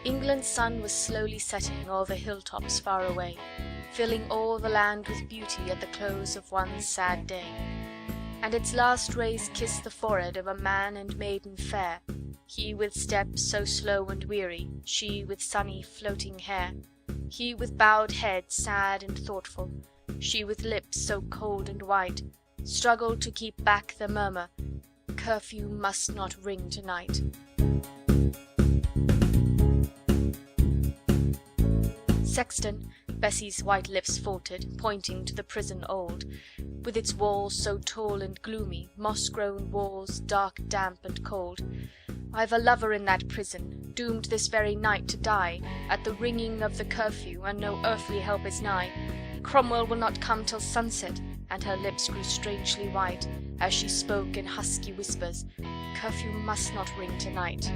England's sun was slowly setting o'er the hilltops far away, filling all the land with beauty at the close of one sad day. And its last rays kissed the forehead of a man and maiden fair, he with steps so slow and weary, she with sunny floating hair, he with bowed head sad and thoughtful, she with lips so cold and white, struggled to keep back the murmur, "Curfew must not ring to-night." Sexton, Bessie's white lips faltered, pointing to the prison old, with its walls so tall and gloomy, moss-grown walls, dark, damp, and cold. "I've a lover in that prison, doomed this very night to die, at the ringing of the curfew, and no earthly help is nigh. Cromwell will not come till sunset," and her lips grew strangely white, as she spoke in husky whispers, "Curfew must not ring to-night."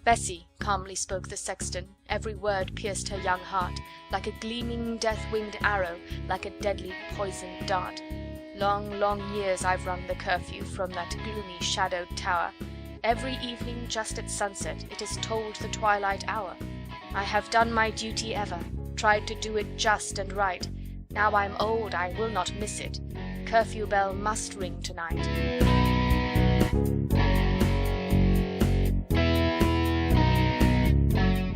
"Bessie," calmly spoke the sexton, every word pierced her young heart, like a gleaming death-winged arrow, like a deadly poisoned dart. "Long, long years I've rung the curfew from that gloomy shadowed tower. Every evening just at sunset it has tolled the twilight hour. I have done my duty ever, tried to do it just and right. Now I'm old, I will not miss it. Curfew bell must ring to-night."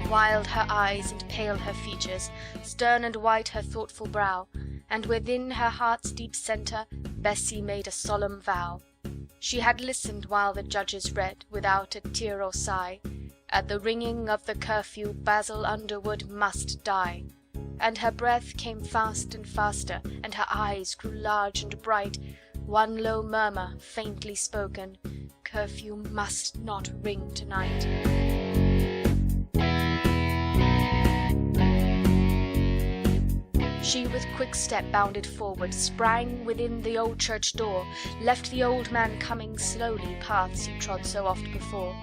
Wild her eyes and pale her features, stern and white her thoughtful brow, and within her heart's deep centre Bessie made a solemn vow. She had listened while the judges read, without a tear or sigh, "At the ringing of the curfew Basil Underwood must die." And her breath came fast and faster, and her eyes grew large and bright. One low murmur, faintly spoken, "Curfew must not ring to-night." She with quick step bounded forward, sprang within the old church door, left the old man coming slowly paths he trod so oft before.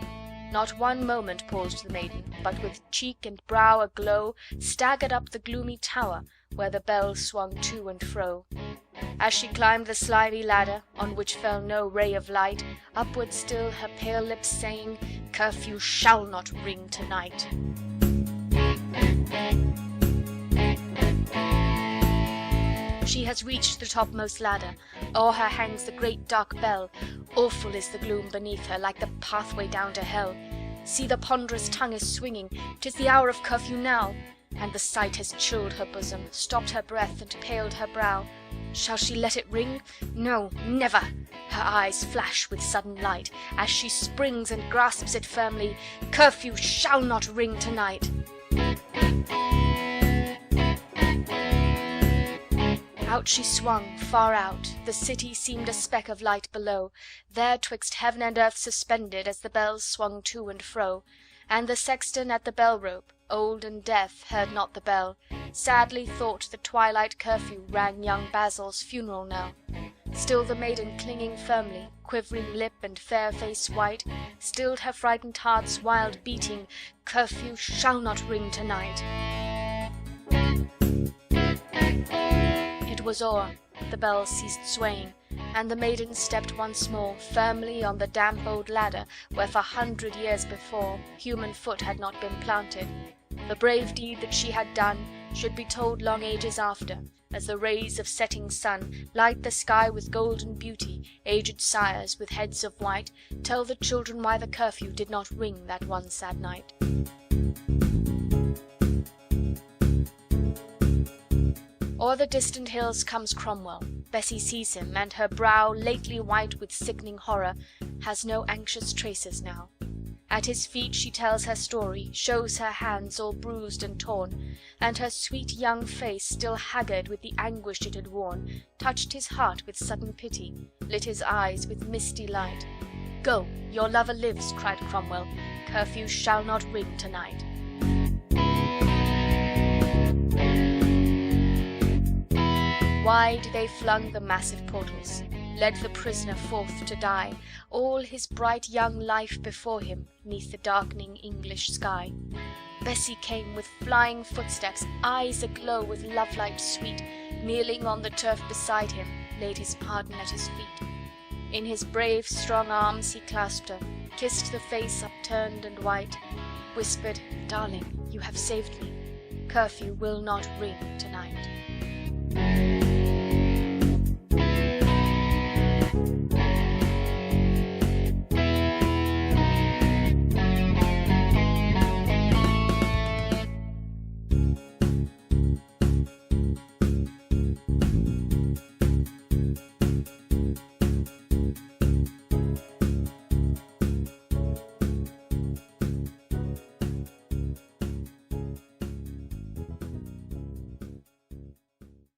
Not one moment paused the maiden, but with cheek and brow aglow staggered up the gloomy tower, where the bell swung to and fro. As she climbed the slimy ladder, on which fell no ray of light, upward still her pale lips saying, "Curfew shall not ring to-night." She has reached the topmost ladder, o'er her hangs the great dark bell. Awful is the gloom beneath her, like the pathway down to hell. See, the ponderous tongue is swinging, 'tis the hour of curfew now, and the sight has chilled her bosom, stopped her breath, and paled her brow. Shall she let it ring? No, never! Her eyes flash with sudden light, as she springs and grasps it firmly. "Curfew shall not ring to-night." Out she swung, far out, the city seemed a speck of light below, there 'twixt heaven and earth suspended, as the bells swung to and fro. And the sexton at the bell rope, old and deaf, heard not the bell, sadly thought the twilight curfew rang young Basil's funeral knell. Still the maiden clinging firmly, quivering lip and fair face white, stilled her frightened heart's wild beating, "Curfew shall not ring to-night." It was o'er, the bell ceased swaying, and the maiden stepped once more firmly on the damp old ladder where for 100 years before human foot had not been planted. The brave deed that she had done should be told long ages after, as the rays of setting sun light the sky with golden beauty. Aged sires with heads of white tell the children why the curfew did not ring that one sad night. O'er the distant hills comes Cromwell. Bessie sees him, and her brow, lately white with sickening horror, has no anxious traces now. At his feet she tells her story, shows her hands all bruised and torn, and her sweet young face, still haggard with the anguish it had worn, touched his heart with sudden pity, lit his eyes with misty light. "Go, your lover lives," cried Cromwell. "Curfew shall not ring to-night." Wide they flung the massive portals, led the prisoner forth to die, all his bright young life before him, 'neath the darkening English sky. Bessie came with flying footsteps, eyes aglow with love-light sweet, kneeling on the turf beside him, laid his pardon at his feet. In his brave strong arms he clasped her, kissed the face upturned and white, whispered, "Darling, you have saved me. Curfew will not ring to-night."